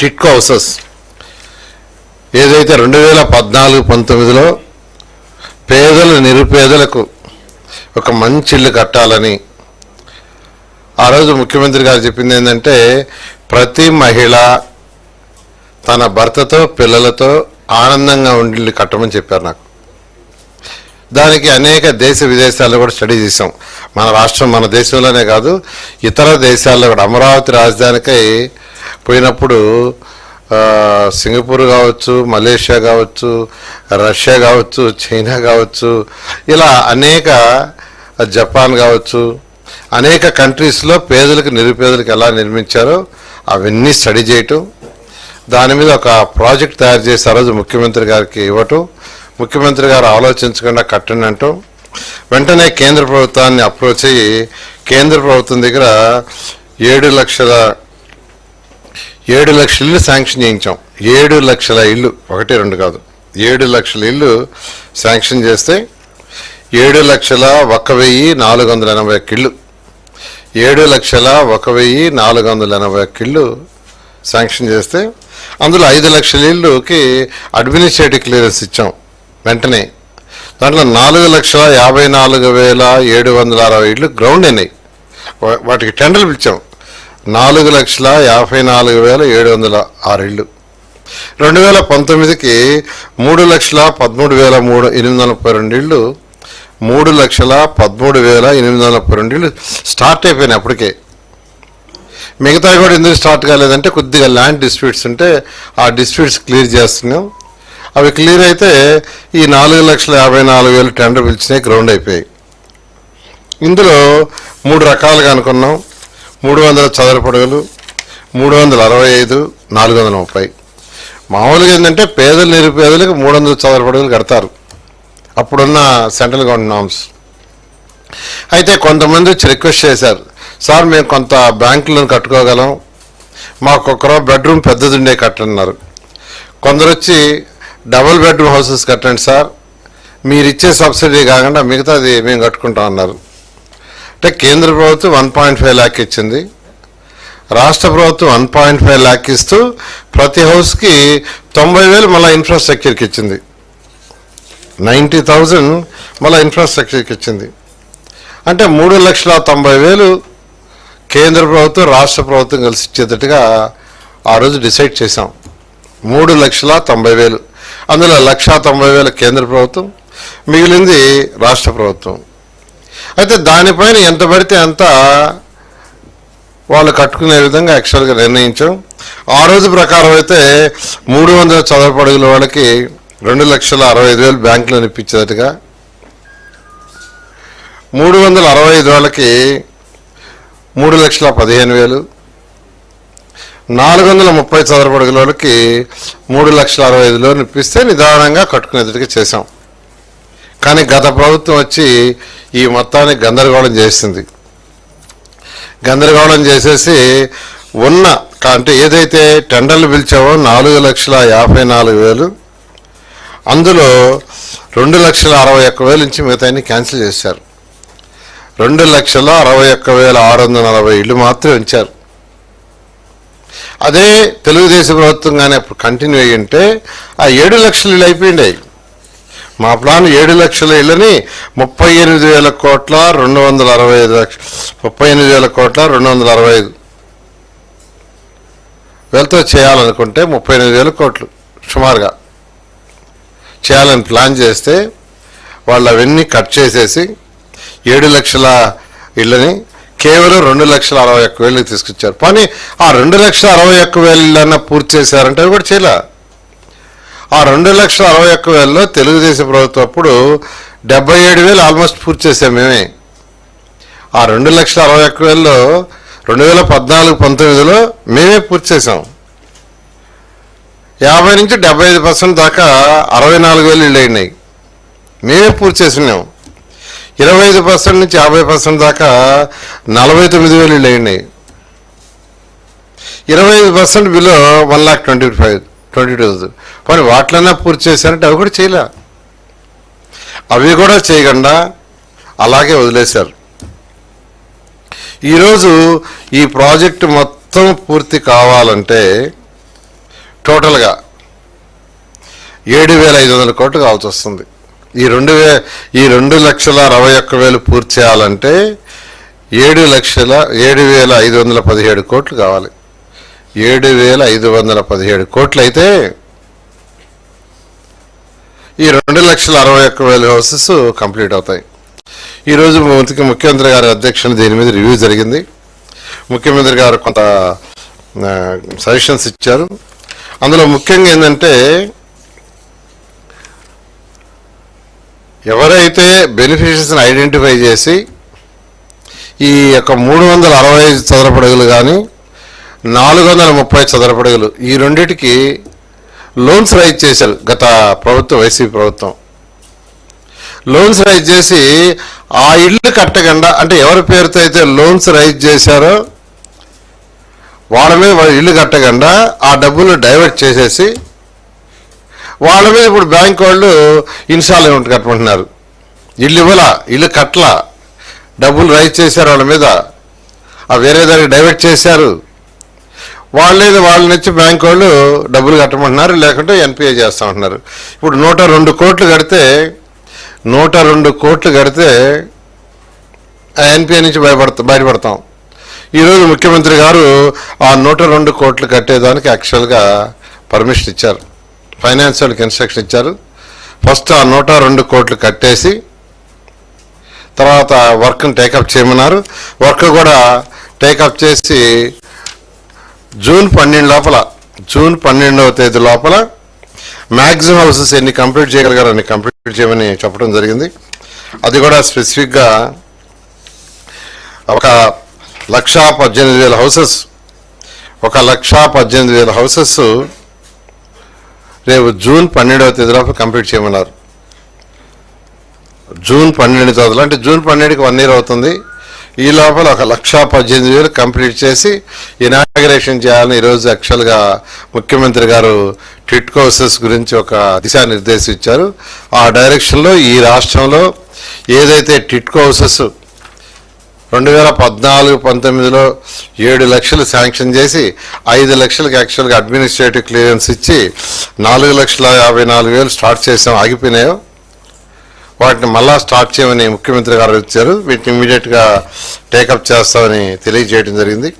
TIDCO houses ఏదైతే 2014-19లో పేదలు నిరుపేదలకు ఒక మంచి ఇల్లు కట్టాలని ఆ రోజు ముఖ్యమంత్రి గారు చెప్పింది ఏంటంటే ప్రతి మహిళ తన భర్తతో పిల్లలతో ఆనందంగా ఉండి ఇల్లు కట్టమని చెప్పారు నాకు. దానికి అనేక దేశ విదేశాల్లో కూడా స్టడీ చేసాం. మన రాష్ట్రం మన దేశంలోనే కాదు ఇతర దేశాల్లో కూడా. అమరావతి రాజధానికై పోయినప్పుడు సింగపూర్ కావచ్చు, మలేషియా కావచ్చు, రష్యా కావచ్చు, చైనా కావచ్చు, ఇలా అనేక జపాన్ కావచ్చు, అనేక కంట్రీస్లో పేదలకు నిరుపేదలకు ఎలా నిర్మించారో అవన్నీ స్టడీ చేయటం, దాని మీద ఒక ప్రాజెక్ట్ తయారు చేసి ఆ రోజు ముఖ్యమంత్రి గారికి ఇవ్వటం, ముఖ్యమంత్రి గారు ఆలోచించకుండా కట్టండి అంటాం. వెంటనే కేంద్ర ప్రభుత్వాన్ని అప్రోచ్ అయ్యి కేంద్ర ప్రభుత్వం దగ్గర 7 లక్షల ఇల్లు శాంక్షన్ చేయించాం. 7 లక్షల ఇల్లు, 1-2 కాదు, 7 లక్షల ఇల్లు శాంక్షన్ చేస్తే 7,01,481 ఇళ్ళు, 7,01,481 ఇళ్ళు శాంక్షన్ చేస్తే అందులో 5 లక్షల ఇళ్ళుకి అడ్మినిస్ట్రేటివ్ క్లియరెన్స్ ఇచ్చాం వెంటనే. దాంట్లో 4,54,760 ఇళ్ళు గ్రౌండ్ అయినాయి, వాటికి టెండర్లు పిలిచాం. 4,54,706 ఇళ్ళు. 2019కి 3,13,832 ఇళ్ళు, 3,13,832 ఇళ్ళు స్టార్ట్ అయిపోయినాయి అప్పటికే. మిగతా కూడా ఎందుకు స్టార్ట్ కాలేదంటే కొద్దిగా ల్యాండ్ డిస్ప్యూట్స్ ఉంటే ఆ డిస్ప్యూట్స్ క్లియర్ చేస్తున్నాం. అవి క్లియర్ అయితే ఈ 4,54,000 టెండర్ పిలిచినాయి, గ్రౌండ్ అయిపోయాయి. ఇందులో 3 రకాలుగా అనుకున్నాం. 300 చదరపు అడుగులు, 365, 430. మామూలుగా ఏంటంటే పేదలు నిరుపేదలకు 300 చదరపు అడుగులు కడతారు అప్పుడున్న సెంట్రల్ గవర్నమెంట్ నామ్స్. అయితే కొంతమంది వచ్చి రిక్వెస్ట్ చేశారు, సార్ మేము కొంత బ్యాంకులను కట్టుకోగలం, మాకు ఒక బెడ్రూమ్ పెద్దది ఉండే కట్టన్నారు. కొందరు వచ్చి డబుల్ బెడ్రూమ్ హౌసెస్ కట్టండి సార్, మీరు ఇచ్చే సబ్సిడీ కాకుండా మిగతాది మేము కట్టుకుంటాం అన్నారు. అంటే కేంద్ర ప్రభుత్వం 1.5 lakh ఇచ్చింది, రాష్ట్ర ప్రభుత్వం 1.5 lakh ఇస్తూ ప్రతి హౌస్కి 90,000 మళ్ళీ ఇన్ఫ్రాస్ట్రక్చర్కి ఇచ్చింది, 90,000 మళ్ళీ ఇన్ఫ్రాస్ట్రక్చర్కి ఇచ్చింది. అంటే 3,90,000 కేంద్ర ప్రభుత్వం రాష్ట్ర ప్రభుత్వం కలిసి ఇచ్చేటట్టుగా ఆ రోజు డిసైడ్ చేశాం. 3,90,000, అందులో 1,90,000 కేంద్ర ప్రభుత్వం, మిగిలింది రాష్ట్ర ప్రభుత్వం. అయితే దానిపైన ఎంత పడితే అంత వాళ్ళు కట్టుకునే విధంగా యాక్చువల్గా నిర్ణయించాం. ఆ రోజు ప్రకారం అయితే 300 చదరపు అడుగుల వాళ్ళకి 2,65,000 బ్యాంకులో ఇప్పించేటట్టుగా, 365 వాళ్ళకి 3,15,000, 430 చదరపు అడుగుల వాళ్ళకి 3,65,000 ఇప్పిస్తే నిదానంగా కట్టుకునేటట్టుగా చేశాం. కానీ గత ప్రభుత్వం వచ్చి ఈ మొత్తాన్ని గందరగోళం చేసింది. గందరగోళం చేసేసి ఉన్న అంటే ఏదైతే టెండర్లు పిలిచావో 4,54,000 అందులో 2,61,000 నుంచి మిగతాన్ని క్యాన్సిల్ చేశారు. 2,61,640 ఇళ్ళు మాత్రమే ఉంచారు. అదే తెలుగుదేశం ప్రభుత్వం కానీ అప్పుడు కంటిన్యూ అయ్యి ఉంటే ఆ 7 లక్షల ఇళ్ళు అయిపోయింది. మా ప్లాన్ 7 లక్షల ఇళ్ళని 38,000 కోట్ల 265 లక్షలు, 38,000 కోట్ల 265 వేలతో చేయాలనుకుంటే 38,000 కోట్లు సుమారుగా చేయాలని ప్లాన్ చేస్తే వాళ్ళు అవన్నీ కట్ చేసేసి 7 లక్షల ఇళ్ళని కేవలం 2,61,000 తీసుకొచ్చారు. కానీ ఆ 2,61,000 ఇళ్ళన్నా పూర్తి చేశారంటే అవి కూడా చేయలే. ఆ 2,61,000లో తెలుగుదేశం ప్రభుత్వం అప్పుడు 77,000 ఆల్మోస్ట్ పూర్తి చేసాం మేమే. ఆ 2,61,000లో 2014-19లో మేమే పూర్తి చేసాం. 50 నుంచి 75% దాకా 64,000 ఇళ్ళు అయినాయి, మేమే పూర్తి చేసినాం. 25% నుంచి 50% దాకా 49,000 ఇళ్ళు అయినాయి. 25% బిలో 1,22,000. కానీ వాటిలన్నా పూర్తి చేశారంటే అవి కూడా చేయలే. అవి కూడా చేయకుండా అలాగే వదిలేశారు. ఈరోజు ఈ ప్రాజెక్టు మొత్తం పూర్తి కావాలంటే టోటల్గా 7,500 కోట్లు కావాల్సి వస్తుంది. ఈ 2,61,000 పూర్తి చేయాలంటే 7,517 కోట్లు కావాలి. 7,517 కోట్లు అయితే ఈ 2,61,000 హౌసెస్ కంప్లీట్ అవుతాయి. ఈరోజు ముఖ్యమంత్రి గారి అధ్యక్షతన దీని మీద రివ్యూ జరిగింది. ముఖ్యమంత్రి గారు కొంత సజెషన్స్ ఇచ్చారు. అందులో ముఖ్యంగా ఏంటంటే, ఎవరైతే బెనిఫిషరీస్ని ఐడెంటిఫై చేసి ఈ యొక్క 365 చదరపడుగులు కానీ 430 చదరపడుగులు ఈ రెండిటికి లోన్స్ రైజ్ చేశారు గత ప్రభుత్వం, వైసీపీ ప్రభుత్వం. లోన్స్ రైజ్ చేసి ఆ ఇల్లు కట్టకుండా, అంటే ఎవరి పేరుతో అయితే లోన్స్ రైజ్ చేశారో వాళ్ళ మీద ఇల్లు కట్టకుండా ఆ డబ్బులు డైవర్ట్ చేసేసి వాళ్ళ మీద ఇప్పుడు బ్యాంక్ వాళ్ళు ఇన్స్టాల్మెంట్ కట్టమంటున్నారు. ఇల్లు ఇవ్వాల, ఇల్లు కట్టల, డబ్బులు రైజ్ చేశారు వాళ్ళ మీద, ఆ వేరే దానికి డైవర్ట్ చేశారు. వాళ్ళ నుంచి బ్యాంక్ వాళ్ళు డబ్బులు కట్టమంటున్నారు, లేకుంటే ఎన్పిఏ చేస్తామంటున్నారు. ఇప్పుడు 102 కోట్లు కడితే 102 కోట్లు కడితే ఆ ఎన్పిఏ నుంచి బయటపడతాం. ఈరోజు ముఖ్యమంత్రి గారు ఆ 102 కోట్లు కట్టేదానికి యాక్చువల్గా పర్మిషన్ ఇచ్చారు, ఫైనాన్స్ వాళ్ళకి ఇన్స్ట్రక్షన్ ఇచ్చారు. ఫస్ట్ ఆ 102 కోట్లు కట్టేసి తర్వాత వర్క్ని టేకప్ చేయమన్నారు. వర్క్ కూడా టేకప్ చేసి జూన్ 12వ తేదీ లోపల మ్యాక్సిమం హౌసెస్ ఎన్ని కంప్లీట్ చేయగలిగారో అన్ని కంప్లీట్ చేయమని చెప్పడం జరిగింది. అది కూడా స్పెసిఫిక్గా 1,18,000 హౌసెస్, 1,18,000 హౌసెస్ రేపు జూన్ 12వ తేదీ లోపల కంప్లీట్ చేయమన్నారు. జూన్ 12 తేదీలో, అంటే జూన్ 12కి 1 year అవుతుంది. ఈ లోపల 1,18,000 కంప్లీట్ చేసి ఇనాగరేషన్ చేయాలని ఈరోజు యాక్చువల్గా ముఖ్యమంత్రి గారు టిట్కో హౌసెస్ గురించి ఒక దిశానిర్దేశం ఇచ్చారు. ఆ డైరెక్షన్లో ఈ రాష్ట్రంలో ఏదైతే టిట్కో హౌసెస్ 2014-19లో 7 లక్షలు శాంక్షన్ చేసి 5 లక్షలకి యాక్చువల్గా అడ్మినిస్ట్రేటివ్ క్లియరెన్స్ ఇచ్చి 4,54,000 స్టార్ట్ చేసాం, ఆగిపోయినాయో వాటిని మళ్ళా స్టార్ట్ చేయమని ముఖ్యమంత్రి గారు ఇచ్చారు. వీటిని ఇమీడియట్గా టేకప్ చేస్తామని తెలియజేయడం జరిగింది.